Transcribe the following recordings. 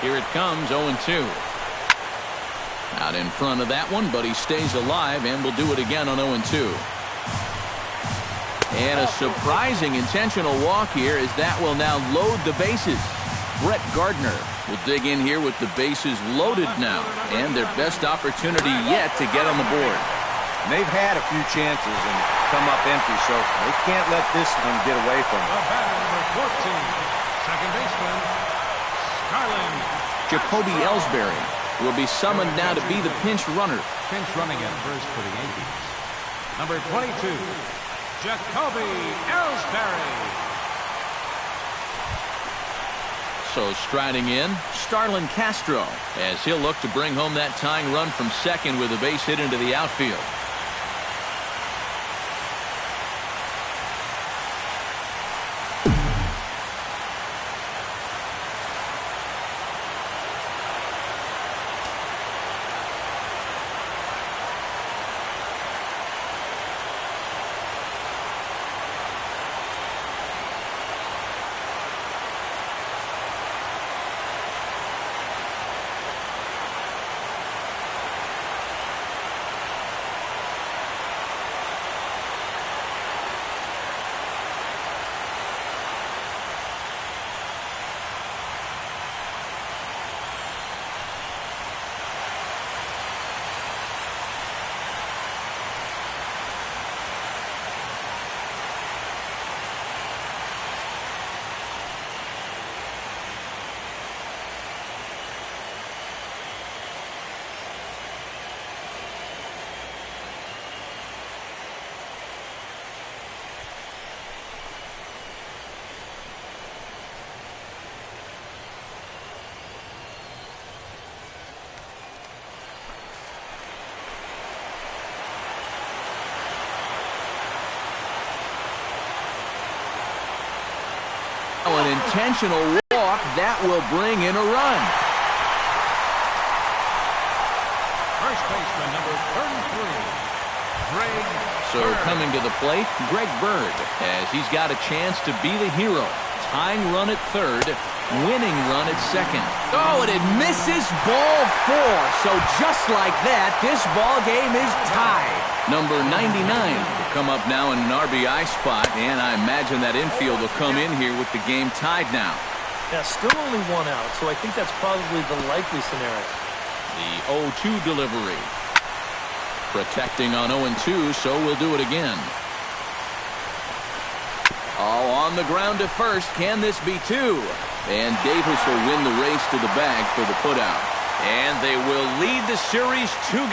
Here it comes, 0-2. Out in front of that one, but he stays alive and will do it again on 0-2. And a surprising intentional walk here, as that will now load the bases. Brett Gardner will dig in here with the bases loaded now, and their best opportunity yet to get on the board. And they've had a few chances and come up empty, so they can't let this one get away from them. The batter, number 14, second baseman, Starling. Jacoby Ellsbury will be summoned now to be the pinch runner. Pinch running at first for the Yankees. Number 22, Jacoby Ellsbury. So striding in, Starlin Castro, as he'll look to bring home that tying run from second with a base hit into the outfield. An intentional walk that will bring in a run. First baseman, number 33, Greg So Bird. coming to the plate, Greg Bird, as he's got a chance to be the hero. Tying run at third, winning run at second. Oh, and it misses ball 4. So just like that, this ball game is tied. Number 99 will come up now in an RBI spot, and I imagine that infield will come in here with the game tied now. Yeah, still only 1 out, so I think that's probably the likely scenario. The 0-2 delivery. Protecting on 0-2, so we'll do it again. Oh, on the ground to first. Can this be 2? And Davis will win the race to the bag for the putout. And they will lead the series 2-1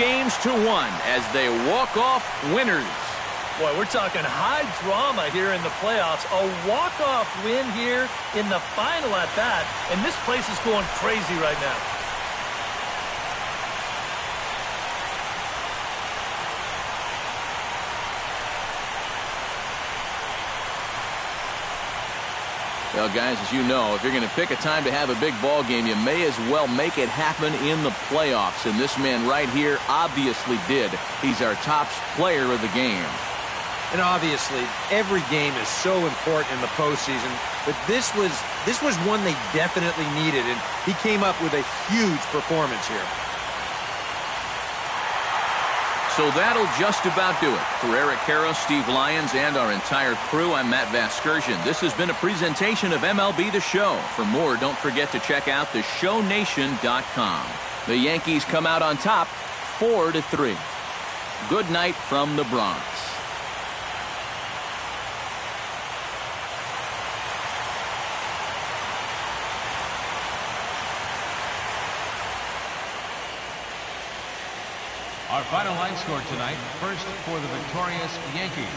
as they walk off winners. Boy, we're talking high drama here in the playoffs. A walk-off win here in the final at bat, and this place is going crazy right now. Well, guys, as you know, if you're going to pick a time to have a big ball game, you may as well make it happen in the playoffs. And this man right here obviously did. He's our top player of the game. And obviously, every game is so important in the postseason, but this was one they definitely needed, and he came up with a huge performance here. So that'll just about do it. For Eric Harrow, Steve Lyons, and our entire crew, I'm Matt Vasgersian. This has been a presentation of MLB The Show. For more, don't forget to check out theshownation.com. The Yankees come out on top 4-3. Good night from the Bronx. Our final line score tonight, first for the victorious Yankees.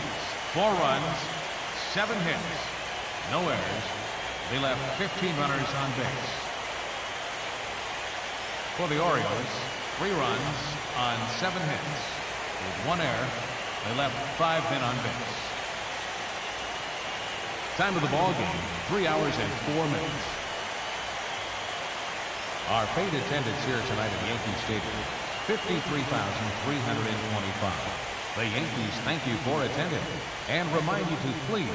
4 runs, 7 hits, no errors. They left 15 runners on base. For the Orioles, 3 runs on 7 hits. With 1 error, they left 5 men on base. Time of the ball game, 3 hours and 4 minutes. Our paid attendance here tonight at Yankee Stadium, 53,325. The Yankees thank you for attending and remind you to please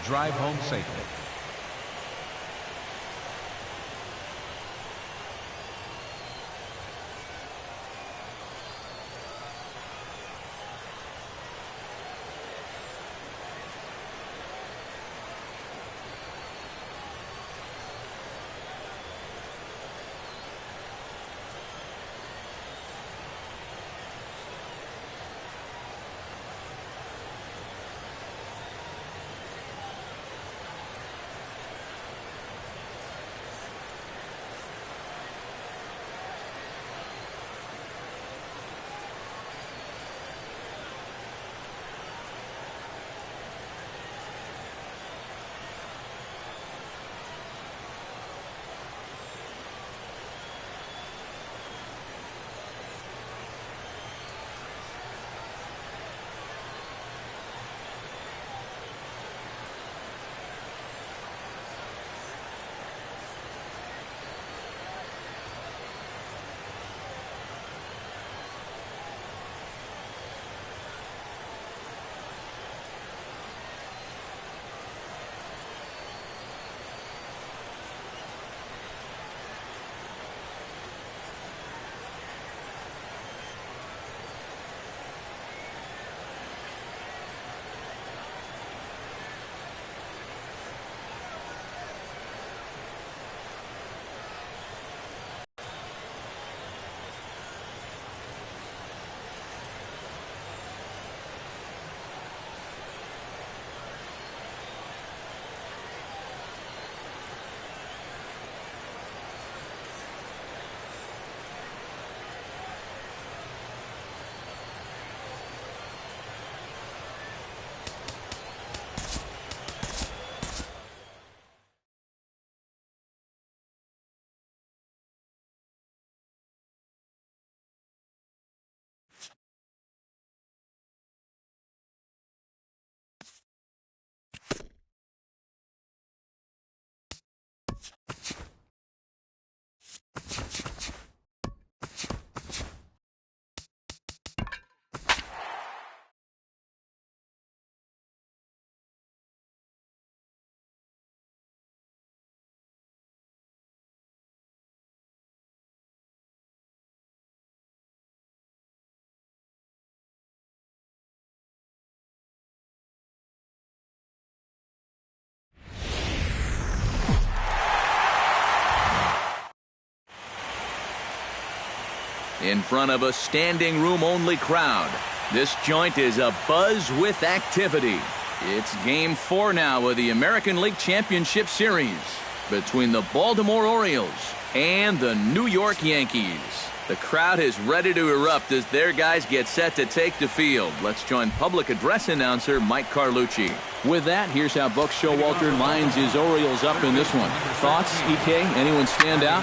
drive home safely. in front of a standing room only crowd. This joint is abuzz with activity. It's Game 4 now of the American League Championship Series between the Baltimore Orioles and the New York Yankees. The crowd is ready to erupt as their guys get set to take the field. Let's join public address announcer Mike Carlucci. With that, here's how Buck Showalter lines his Orioles up in this one. Thoughts, EK? Anyone stand out?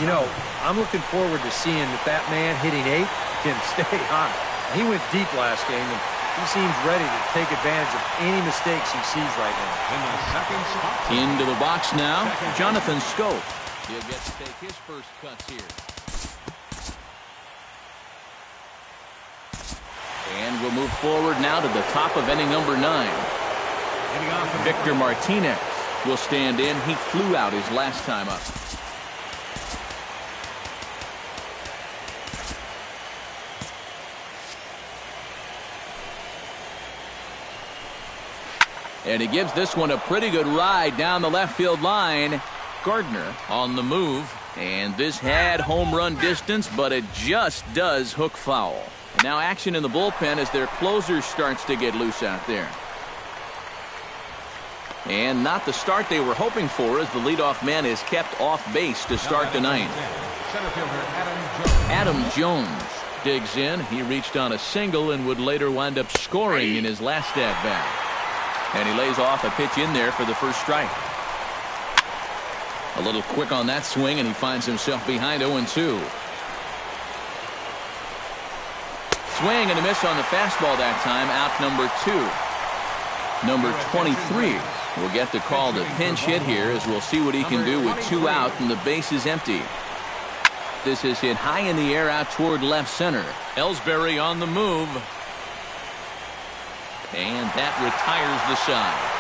You know, I'm looking forward to seeing if that man hitting 8 can stay hot. He went deep last game, and he seems ready to take advantage of any mistakes he sees right now. In the second spot. Into the box now, Jonathan Scope. He'll get to take his first cuts here. And we'll move forward now to the top of inning number 9. Victor Martinez will stand in. He flew out his last time up. And he gives this one a pretty good ride down the left field line. Gardner on the move. And this had home run distance, but it just does hook foul. And now action in the bullpen as their closer starts to get loose out there. And not the start they were hoping for, as the leadoff man is kept off base to start the ninth. Center fielder Adam Jones digs in. He reached on a single and would later wind up scoring in his last at-bat. And he lays off a pitch in there for the first strike. A little quick on that swing, and he finds himself behind 0-2. Swing and a miss on the fastball that time. Out number 2. Number 23 will get the call to pinch hit here, as we'll see what he can do with 2 out and the base is empty. This is hit high in the air out toward left center. Ellsbury on the move. And that retires the side.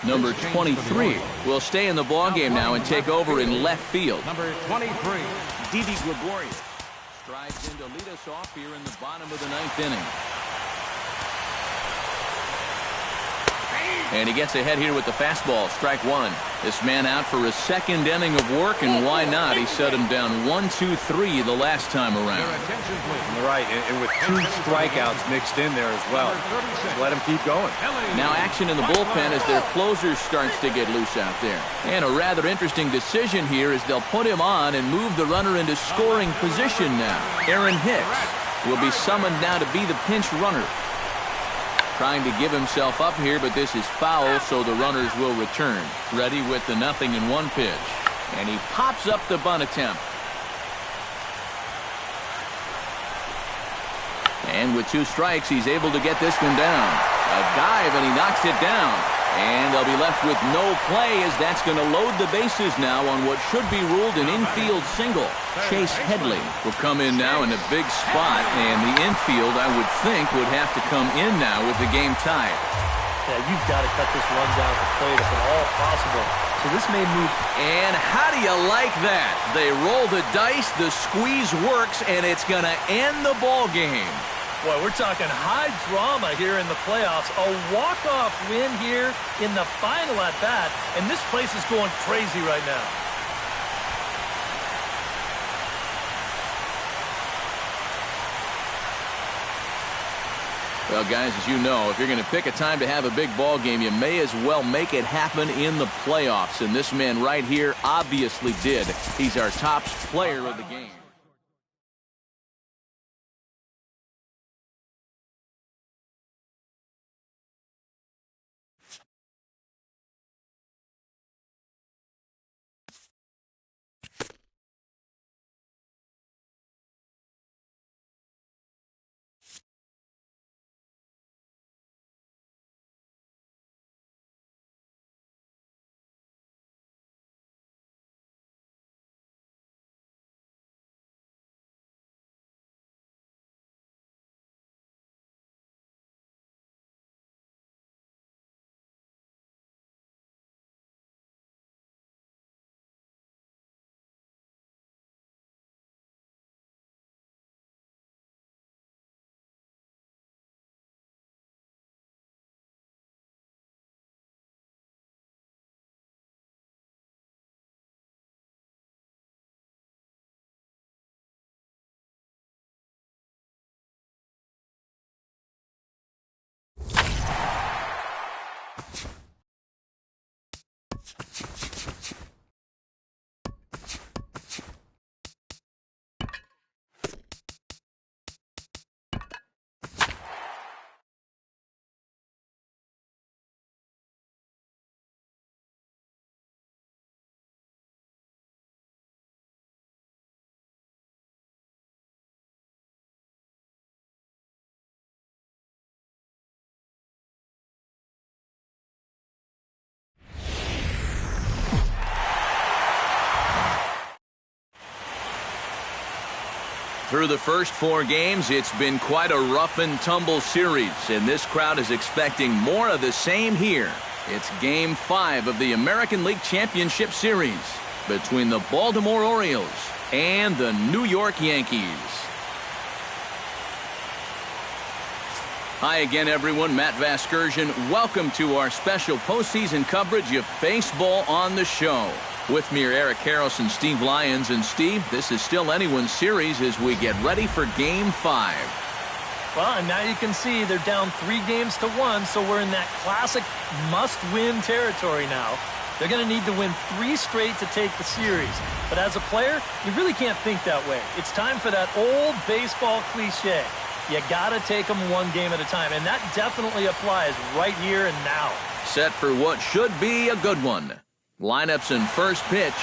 Number 23 will stay in the ballgame now and take over in left field. Number 23. Didi Gregorius strides in to lead us off here in the bottom of the 9th inning. And he gets ahead here with the fastball, strike 1. This man out for a second inning of work, and why not? He set him down 1-2-3 the last time around. Right, and with 2 strikeouts mixed in there as well. Let him keep going. Now action in the bullpen as their closer starts to get loose out there. And a rather interesting decision here as they'll put him on and move the runner into scoring position now. Aaron Hicks will be summoned now to be the pinch runner. Trying to give himself up here, but this is foul, so the runners will return. Ready with the 0-1 pitch. And he pops up the bunt attempt. And with 2 strikes, he's able to get this one down. A dive, and he knocks it down. And they'll be left with no play, as that's going to load the bases now on what should be ruled an infield single. Chase Headley will come in now in a big spot, and the infield, I would think, would have to come in now with the game tied. Yeah, you've got to cut this run down at the plate if at all possible. So this may move. And how do you like that? They roll the dice, the squeeze works, and it's going to end the ball game. Boy, we're talking high drama here in the playoffs. A walk-off win here in the final at-bat, and this place is going crazy right now. Well, guys, as you know, if you're going to pick a time to have a big ball game, you may as well make it happen in the playoffs. And this man right here obviously did. He's our top player of the game. Through the first 4 games, it's been quite a rough and tumble series, and this crowd is expecting more of the same here. It's Game 5 of the American League Championship Series between the Baltimore Orioles and the New York Yankees. Hi again, everyone. Matt Vasgersian. Welcome to our special postseason coverage of baseball on the show. With me are Eric Harris and Steve Lyons. And Steve, this is still anyone's series as we get ready for Game 5. Well, and now you can see they're down 3-1, so we're in that classic must-win territory now. They're going to need to win 3 straight to take the series. But as a player, you really can't think that way. It's time for that old baseball cliche. You got to take them 1 game at a time, and that definitely applies right here and now. Set for what should be a good one. Lineups and first pitch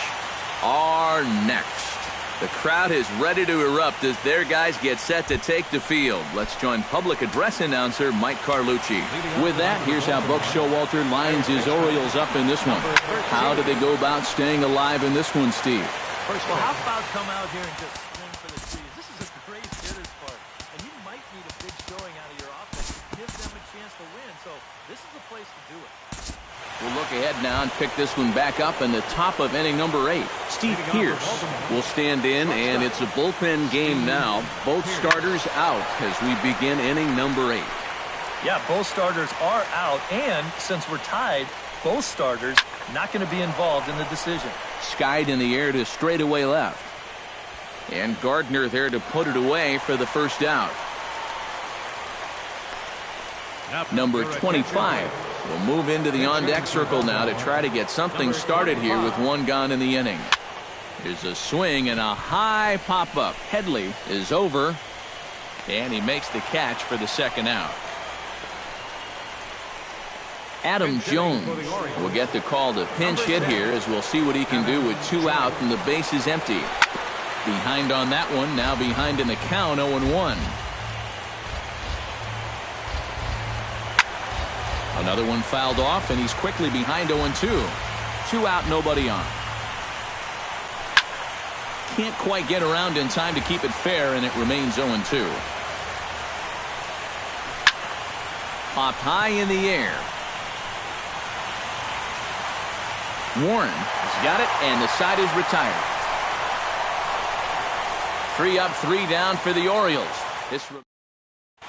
are next. The crowd is ready to erupt as their guys get set to take the field. Let's join public address announcer Mike Carlucci. With that, here's how Buck Showalter lines his Orioles up in this one. How do they go about staying alive in this one, Steve? Well, how about come out here and just swing for the trees? This is a great hitter's park, and you might need a big showing out of your offense to give them a chance to win, so this is the place to do it. We'll look ahead now and pick this one back up in the top of inning number 8. Steve Pierce will stand in, and it's a bullpen game now. Both starters out as we begin inning number 8. Yeah, both starters are out, and since we're tied, both starters not going to be involved in the decision. Skied in the air to straightaway left. And Gardner there to put it away for the first out. Number 25 will move into the on-deck circle now to try to get something started here with 1 gone in the inning. Here's a swing and a high pop-up. Headley is over, and he makes the catch for the second out. Adam Jones will get the call to pinch hit here as we'll see what he can do with 2 out and the base is empty. Behind on that one, now behind in the count, 0-1. Another one fouled off, and he's quickly behind 0-2. 2 out, nobody on. Can't quite get around in time to keep it fair, and it remains 0-2. Popped high in the air. Warren has got it, and the side is retired. 3 up, 3 down for the Orioles. This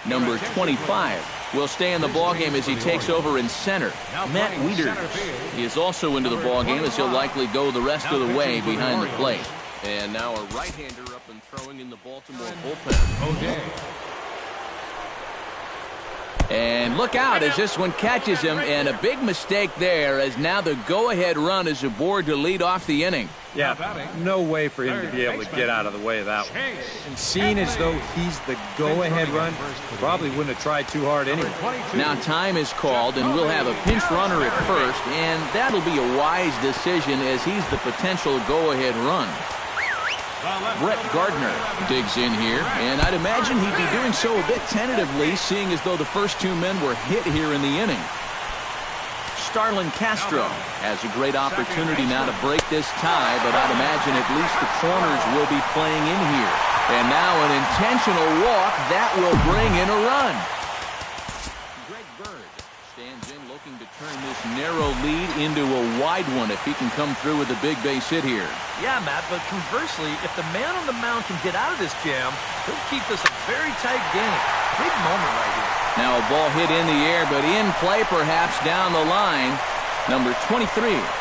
number 25 will stay in the ballgame as he takes over in center. Matt Wieters is also into the ballgame as he'll likely go the rest of the way behind the plate. And now a right-hander up and throwing in the Baltimore bullpen. And look out as this one catches him, and a big mistake there as now the go-ahead run is aboard to lead off the inning. Yeah, no way for him to be able to get out of the way of that one. And seeing as though he's the go-ahead run, probably wouldn't have tried too hard anyway. Now time is called, and we'll have a pinch runner at first, and that'll be a wise decision as he's the potential go-ahead run. Brett Gardner digs in here, and I'd imagine he'd be doing so a bit tentatively, seeing as though the first 2 men were hit here in the inning. Starlin Castro has a great opportunity now to break this tie, but I'd imagine at least the corners will be playing in here. And now an intentional walk that will bring in a run. Greg Bird stands in looking to turn this narrow lead into a wide one if he can come through with a big base hit here. Yeah, Matt, but conversely, if the man on the mound can get out of this jam, he'll keep this a very tight game. Big moment right here. Now a ball hit in the air, but in play perhaps down the line. Number 23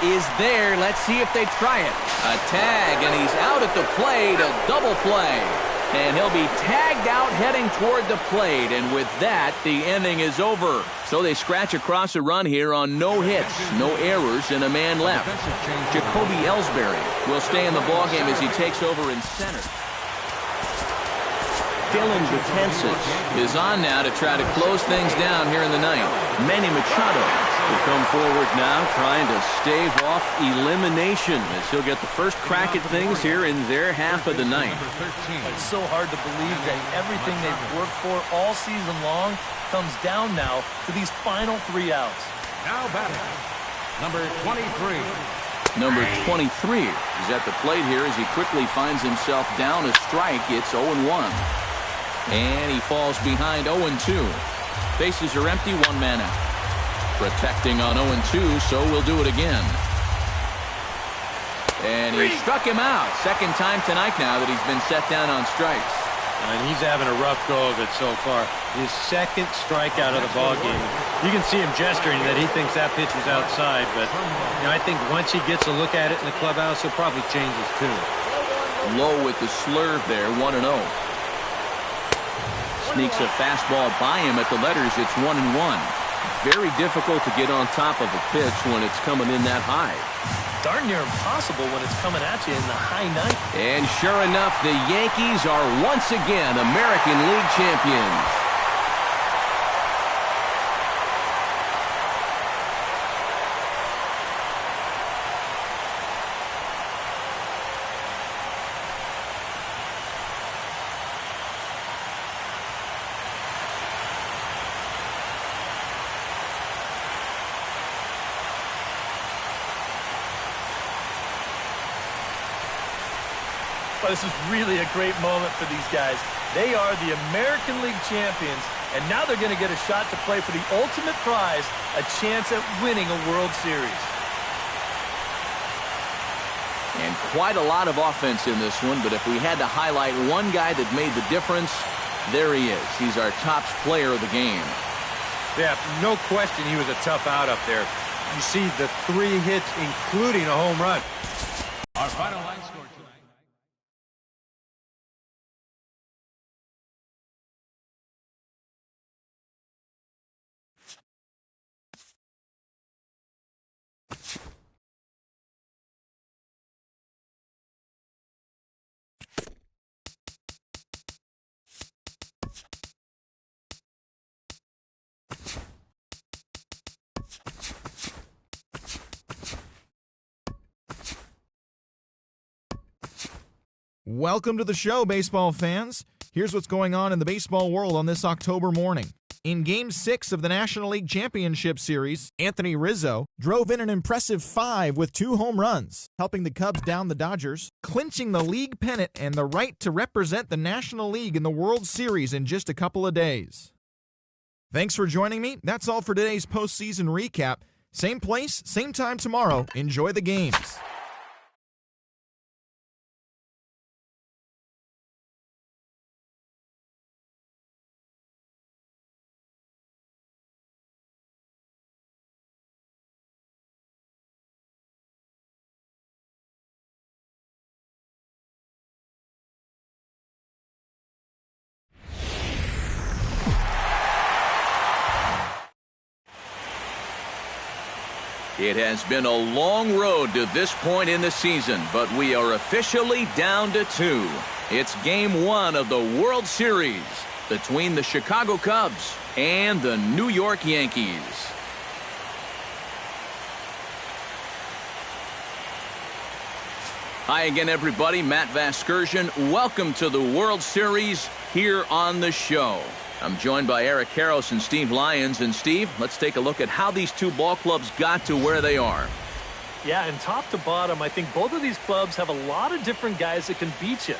is there. Let's see if they try it. A tag, and he's out at the plate. A double play. And he'll be tagged out heading toward the plate. And with that, the inning is over. So they scratch across a run here on no hits, no errors, and a man left. Jacoby Ellsbury will stay in the ballgame as he takes over in center. Dylan Betances is on now to try to close things down here in the ninth. Manny Machado will come forward now trying to stave off elimination as he'll get the first crack at things here in their half of the ninth. It's so hard to believe that everything they've worked for all season long comes down now to these final 3 outs. Now batting, number 23. Number 23 is at the plate here as he quickly finds himself down a strike. It's 0-1. And he falls behind 0-2. Bases are empty, one man out. Protecting on 0-2, so we'll do it again. And he struck him out. Second time tonight now that he's been set down on strikes. And he's having a rough go of it so far. His second strikeout of the ballgame. You can see him gesturing that he thinks that pitch was outside, but I think once he gets a look at it in the clubhouse, he'll probably change his tune. Low with the slurve there, 1-0. Sneaks a fastball by him at the letters. It's 1-1. Very difficult to get on top of a pitch when it's coming in that high. Darn near impossible when it's coming at you in the high 90s. And sure enough, the Yankees are once again American League champions. Well, this is really a great moment for these guys. They are the American League champions, and now they're going to get a shot to play for the ultimate prize, a chance at winning a World Series. And quite a lot of offense in this one, but if we had to highlight one guy that made the difference, there he is. He's our top player of the game. Yeah, no question he was a tough out up there. You see the 3 hits, including a home run. Our final line score tonight. Welcome to the show, baseball fans. Here's what's going on in the baseball world on this October morning. In Game 6 of the National League Championship Series, Anthony Rizzo drove in an impressive 5 with 2 home runs, helping the Cubs down the Dodgers, clinching the league pennant and the right to represent the National League in the World Series in just a couple of days. Thanks for joining me. That's all for today's postseason recap. Same place, same time tomorrow. Enjoy the games. It has been a long road to this point in the season, but we are officially down to 2. It's Game 1 of the World Series between the Chicago Cubs and the New York Yankees. Hi again, everybody. Matt Vasgersian. Welcome to the World Series here on the show. I'm joined by Eric Karros and Steve Lyons. And Steve, let's take a look at how these two ball clubs got to where they are. Yeah, and top to bottom, I think both of these clubs have a lot of different guys that can beat you.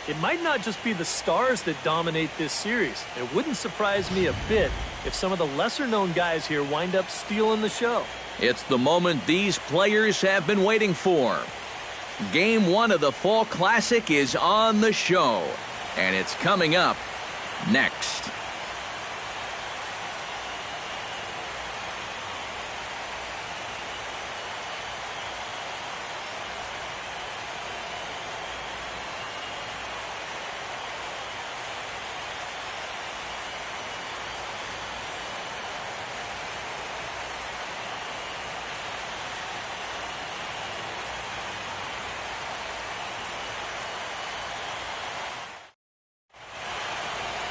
It might not just be the stars that dominate this series. It wouldn't surprise me a bit if some of the lesser-known guys here wind up stealing the show. It's the moment these players have been waiting for. Game 1 of the Fall Classic is on the show, and it's coming up next.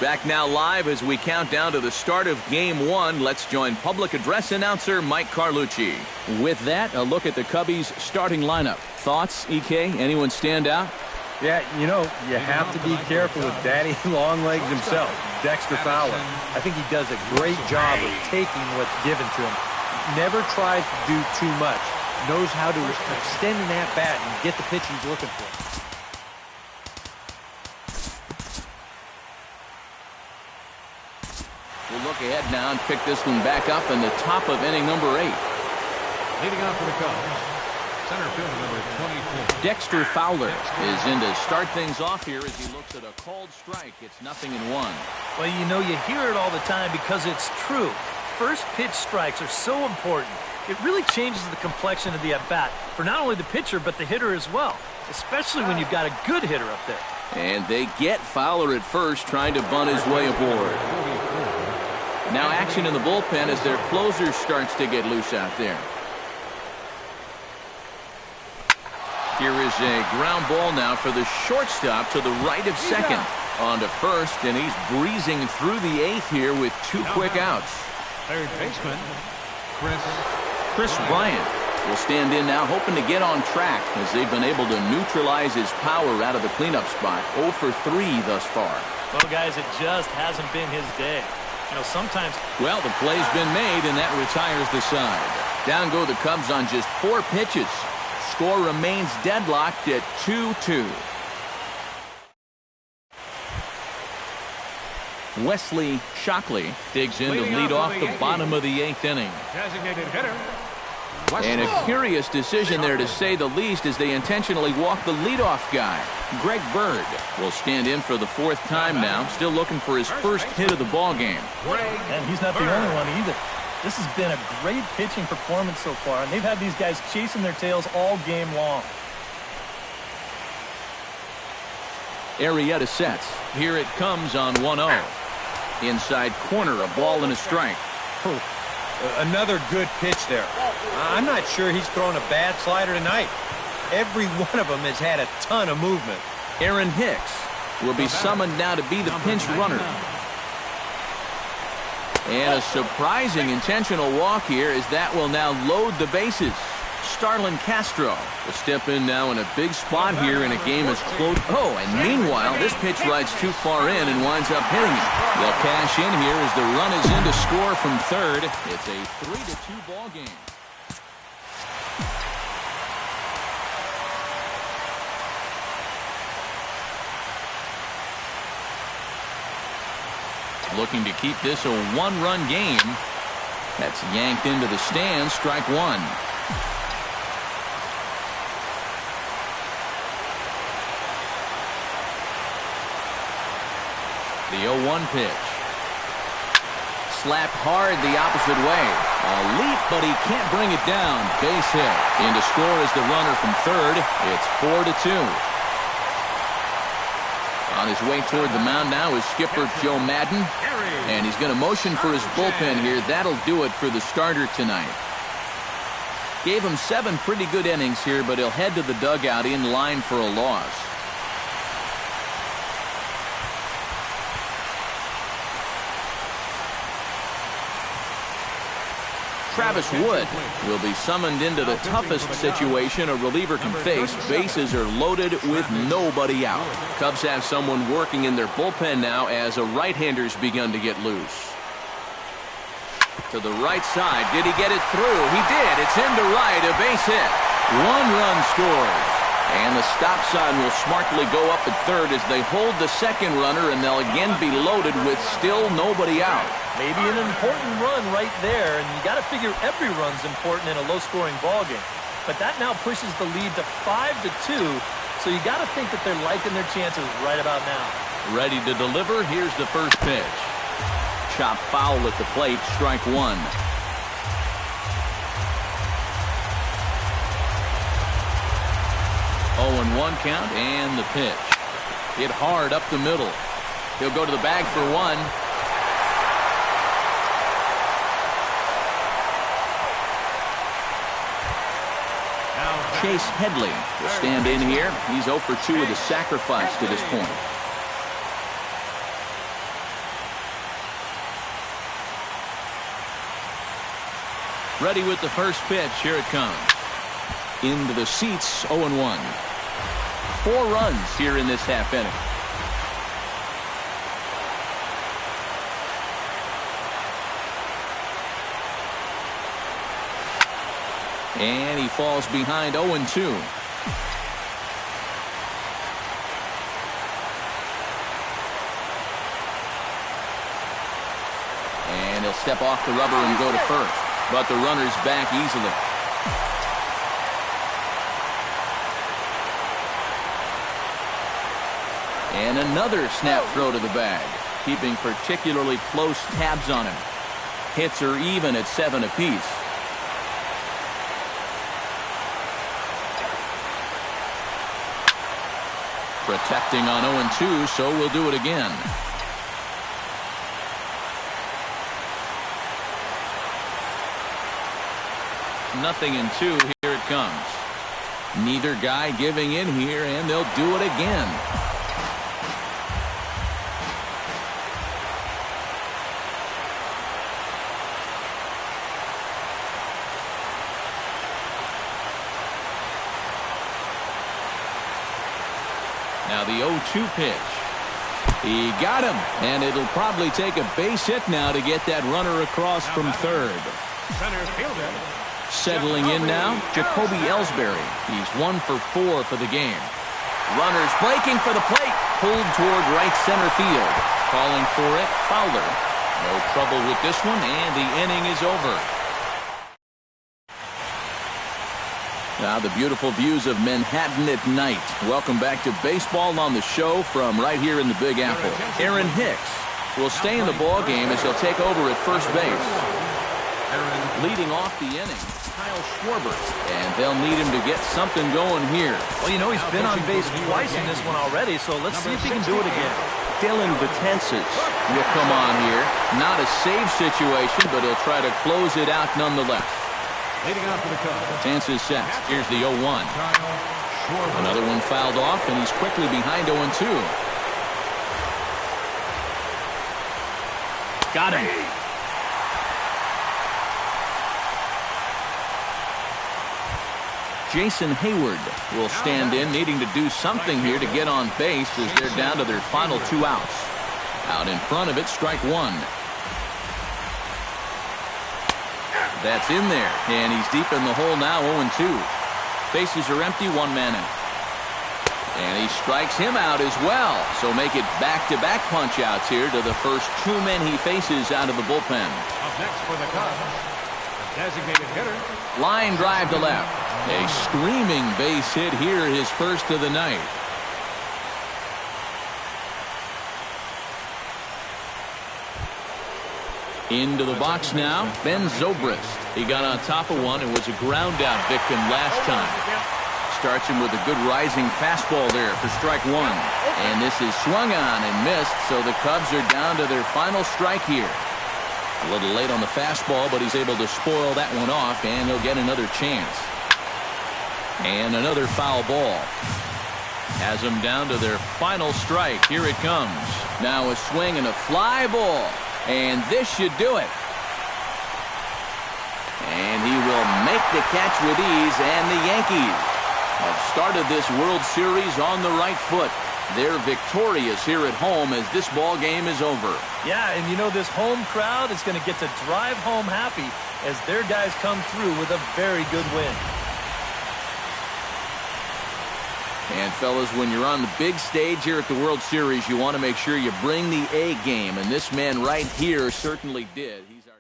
Back now live as we count down to the start of Game 1. Let's join public address announcer Mike Carlucci. With that, a look at the Cubbies' starting lineup. Thoughts, EK? Anyone stand out? Yeah, you know, you have to be careful with Daddy Longlegs himself, Dexter Fowler. I think he does a great job of taking what's given to him. Never tries to do too much. knows how to extend an at-bat and get the pitch he's looking for. We'll look ahead now and pick this one back up in the top of inning number 8. Leading off for the Cubs, center fielder number 24. Dexter Fowler is in to start things off here as he looks at a called strike. It's 0-1. Well, you know, you hear it all the time because it's true. First pitch strikes are so important. It really changes the complexion of the at-bat for not only the pitcher but the hitter as well, especially when you've got a good hitter up there. And they get Fowler at first, trying to bunt his way aboard. Now action in the bullpen as their closer starts to get loose out there. Here is a ground ball now for the shortstop to the right of second. On to first, and he's breezing through the 8th here with 2 quick outs. Third baseman, Chris Bryant will stand in now, hoping to get on track as they've been able to neutralize his power out of the cleanup spot. 0 for 3 thus far. Well, guys, it just hasn't been his day. You know, sometimes... Well, the play's been made, and that retires the side. Down go the Cubs on just 4 pitches. Score remains deadlocked at 2-2. Wesley Shockley digs in to lead off the bottom of the 8th inning. designated hitter. And a curious decision there, to say the least, as they intentionally walk the leadoff guy. Greg Bird will stand in for the 4th time now, still looking for his first hit of the ball game. And he's not the only one either. This has been a great pitching performance so far, and they've had these guys chasing their tails all game long. Arrieta sets. Here it comes on 1-0. Inside corner, a ball and a strike. Another good pitch there. I'm not sure he's thrown a bad slider tonight. Every one of them has had a ton of movement. Aaron Hicks will be summoned now to be the pinch runner. And a surprising intentional walk here, as that will now load the bases. Starlin Castro will step in now in a big spot here in a game as close. Oh, and meanwhile, this pitch rides too far in and winds up hitting it. They'll cash in here as the run is in to score from third. It's a 3-2 ball game. Looking to keep this a 1-run game. That's yanked into the stands, strike 1. The 0-1 pitch. Slapped hard the opposite way. A leap, but he can't bring it down. Base hit. In to score is the runner from third. It's 4-2. On his way toward the mound now is skipper Joe Madden. And he's going to motion for his bullpen here. That'll do it for the starter tonight. Gave him 7 pretty good innings here, but he'll head to the dugout in line for a loss. Travis Wood will be summoned into the toughest situation a reliever can face. Bases are loaded with nobody out. Cubs have someone working in their bullpen now as a right-hander's begun to get loose. To the right side. Did he get it through? He did. It's into right. A base hit. 1 run scores. And the stop sign will smartly go up at third as they hold the second runner, and they'll again be loaded with still nobody out. Maybe an important run right there, and you got to figure every run's important in a low-scoring ball game. But that now pushes the lead to 5-2, so you got to think that they're liking their chances right about now. Ready to deliver. Here's the first pitch. Chop foul at the plate, strike 1. 0-1 count, and the pitch. Hit hard up the middle. He'll go to the bag for 1. Chase Headley will stand in here. He's 0 for 2 with a sacrifice to this point. Ready with the first pitch. Here it comes. Into the seats, 0-1. 4 runs here in this half inning. And he falls behind 0-2. And he'll step off the rubber and go to first. But the runner's back easily. And another snap throw to the bag, keeping particularly close tabs on him. Hits are even at 7 apiece. Protecting on 0-2, so we'll do it again. Nothing in 2, here it comes. Neither guy giving in here, and they'll do it again. Now the 0-2 pitch. He got him, and it'll probably take a base hit now to get that runner across from third. Center fielder. Settling in now, Jacoby Ellsbury. He's 1 for 4 for the game. Runners breaking for the plate. Pulled toward right center field. Calling for it, Fowler. No trouble with this one, and the inning is over. Now the beautiful views of Manhattan at night. Welcome back to baseball on the show from right here in the Big Apple. Aaron Hicks will stay in the ball game as he'll take over at first base. Leading off the inning, Kyle Schwarber, and they'll need him to get something going here. Well, you know, he's been on base twice in this one already, so let's see if he can do it again. Dylan Betances will come on here. Not a save situation, but he'll try to close it out nonetheless. Leading off for the Cubs. Betances sets. Here's the 0-1. Another one fouled off, and he's quickly behind 0-2. Got him. Jason Hayward will stand in, needing to do something here to get on base as they're down to their final 2 outs. Out in front of it, strike 1. That's in there, and he's deep in the hole now, 0-2. Bases are empty, 1 man out. And he strikes him out as well, so make it back-to-back punch-outs here to the first 2 men he faces out of the bullpen. Up next for the Cubs, the designated hitter. Line drive to left. A screaming base hit here, his first of the night. Into the box now, Ben Zobrist. He got on top of one and was a ground-out victim last time. Starts him with a good rising fastball there for strike 1. And this is swung on and missed, so the Cubs are down to their final strike here. A little late on the fastball, but he's able to spoil that one off, and he'll get another chance. And another foul ball. Has them down to their final strike. Here it comes. Now a swing and a fly ball. And this should do it. And he will make the catch with ease, and the Yankees have started this World Series on the right foot. They're victorious here at home as this ball game is over. Yeah, and you know, this home crowd is going to get to drive home happy as their guys come through with a very good win. And fellas, when you're on the big stage here at the World Series, you want to make sure you bring the A game, and this man right here certainly did. He's our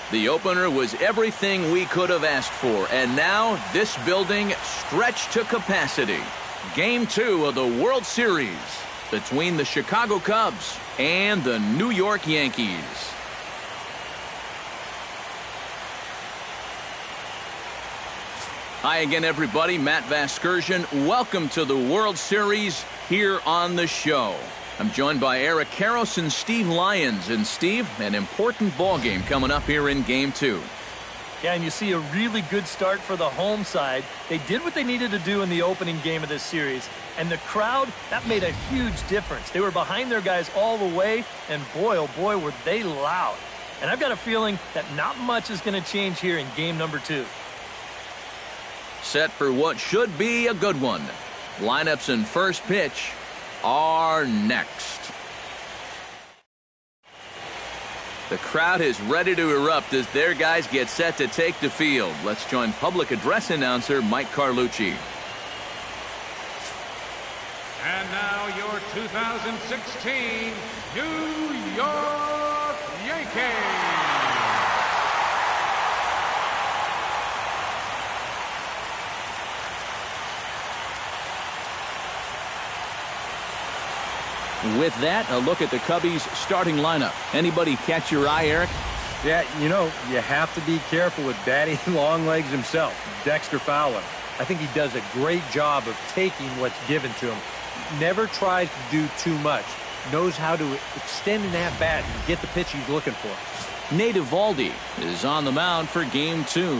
The opener was everything we could have asked for, and now this building stretched to capacity. Game 2 of the World Series. between the Chicago Cubs and the New York Yankees. Hi again, everybody. Matt Vasgersian. Welcome to the World Series here on the show. I'm joined by Eric Karros and Steve Lyons. And Steve, an important ball game coming up here in Game 2. Yeah, and you see a really good start for the home side. They did what they needed to do in the opening game of this series. And the crowd, that made a huge difference. They were behind their guys all the way, and boy, oh boy, were they loud. And I've got a feeling that not much is going to change here in game number 2. Set for what should be a good one. Lineups and first pitch are next. The crowd is ready to erupt as their guys get set to take the field. Let's join public address announcer Mike Carlucci. And now your 2016 New York Yankees. With that, a look at the Cubbies' starting lineup. Anybody catch your eye, Eric? Yeah, you know, you have to be careful with Daddy Longlegs himself, Dexter Fowler. I think he does a great job of taking what's given to him. Never tries to do too much. Knows how to extend an at-bat and get the pitch he's looking for. Nate Eovaldi is on the mound for Game 2.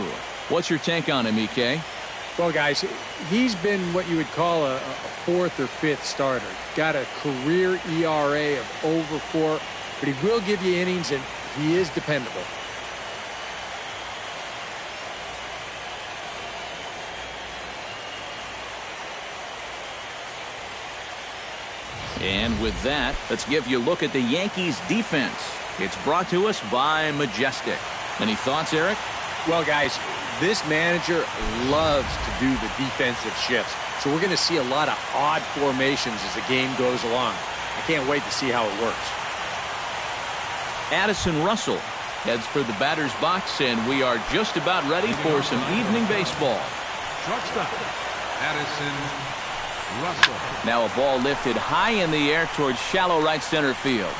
What's your take on him, EK? Well, guys, he's been what you would call a fourth or fifth starter. Got a career ERA of over 4, but he will give you innings, and he is dependable. And with that, let's give you a look at the Yankees' defense. It's brought to us by Majestic. Any thoughts, Eric? Well, guys, this manager loves to do the defensive shifts, so we're going to see a lot of odd formations as the game goes along. I can't wait to see how it works. Addison Russell heads for the batter's box, and we are just about ready for some evening baseball. Shortstop, Addison Russell. Now a ball lifted high in the air towards shallow right center field.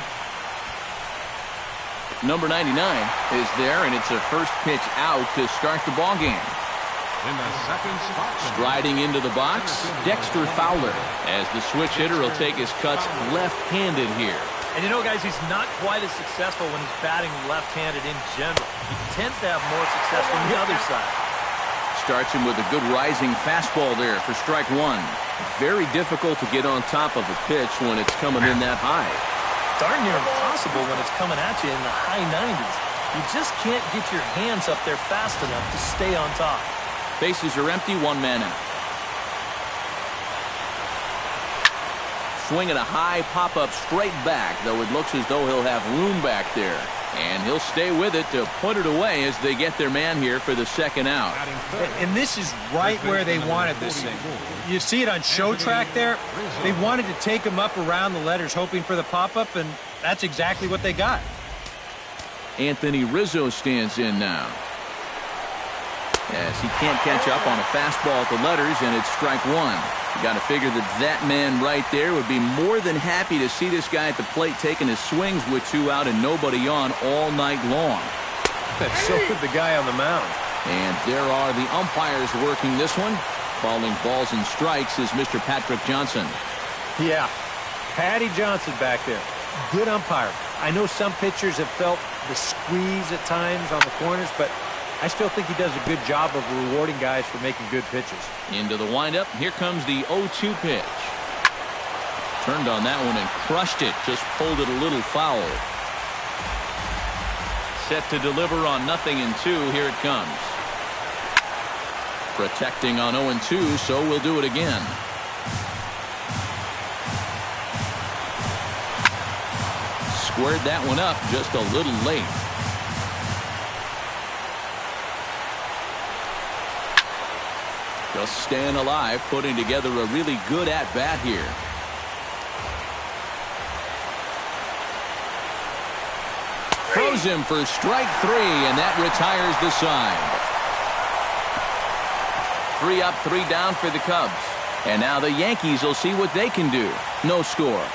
Number 99 is there, and it's a first pitch out to start the ball game. In the second spot. Striding into the box, Dexter Fowler, as the switch hitter will take his cuts left-handed here. And you know, guys, he's not quite as successful when he's batting left-handed in general. He tends to have more success from the other side. Starts him with a good rising fastball there for strike 1. Very difficult to get on top of a pitch when it's coming in that high. Darn near impossible when it's coming at you in the high 90s. You just can't get your hands up there fast enough to stay on top. Bases are empty, one man out. Swinging a high pop-up straight back, though it looks as though he'll have room back there. And he'll stay with it to put it away as they get their man here for the second out. And this is right where they wanted this thing. You see it on show track there. They wanted to take him up around the letters, hoping for the pop-up, and that's exactly what they got. Anthony Rizzo stands in now, as he can't catch up on a fastball at the letters, and it's strike 1. You got to figure that man right there would be more than happy to see this guy at the plate taking his swings with 2 out and nobody on all night long. So would the guy on the mound. And there are the umpires working this one. Calling balls and strikes is Mr. Patrick Johnson. Yeah, Patty Johnson back there. Good umpire. I know some pitchers have felt the squeeze at times on the corners, but I still think he does a good job of rewarding guys for making good pitches. Into the windup. Here comes the 0-2 pitch. Turned on that one and crushed it. Just pulled it a little foul. Set to deliver on 0-2. Here it comes. Protecting on 0-2, so we'll do it again. Squared that one up just a little late. Just staying alive, putting together a really good at-bat here. Throws him for strike 3, and that retires the side. 3 up, 3 down for the Cubs. And now the Yankees will see what they can do. No score.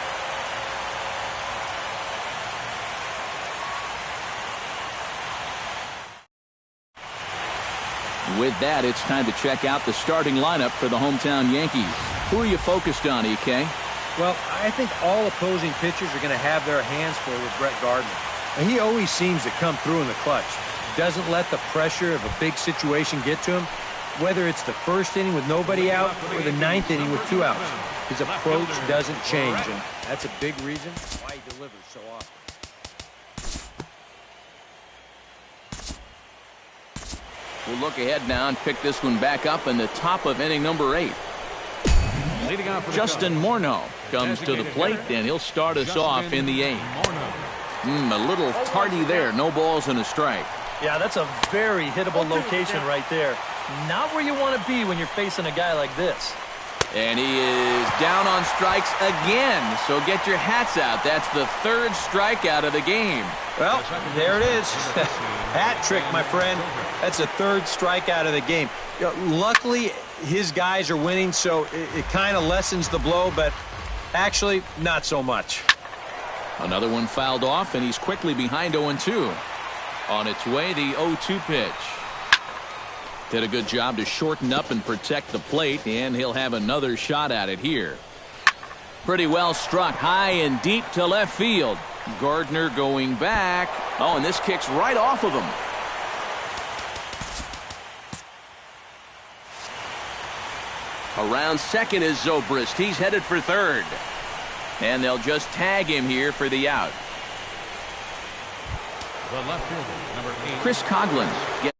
With that, it's time to check out the starting lineup for the hometown Yankees. Who are you focused on, EK? Well, I think all opposing pitchers are going to have their hands full with Brett Gardner. And he always seems to come through in the clutch. Doesn't let the pressure of a big situation get to him, whether it's the first inning with nobody out or the ninth inning with 2 outs. His approach doesn't change, and that's a big reason why he delivers so often. We'll look ahead now and pick this one back up in the top of inning number 8. Leading off for the Justin Morneau comes to the plate, and he'll start us off in the 8th. A little tardy there. No balls and a strike. Yeah, that's a very hittable location right there. Not where you want to be when you're facing a guy like this. And he is down on strikes again. So get your hats out. That's the 3rd strikeout of the game. Well, there it is. Hat trick, my friend. That's a 3rd strikeout of the game. You know, luckily, his guys are winning, so it kind of lessens the blow, but actually, not so much. Another one fouled off, and he's quickly behind 0-2. On its way, the 0-2 pitch. Did a good job to shorten up and protect the plate, and he'll have another shot at it here. Pretty well struck high and deep to left field. Gardner going back. Oh, and this kicks right off of him. Around second is Zobrist. He's headed for 3rd. And they'll just tag him here for the out. The left fielder, number 8. Chris Coghlan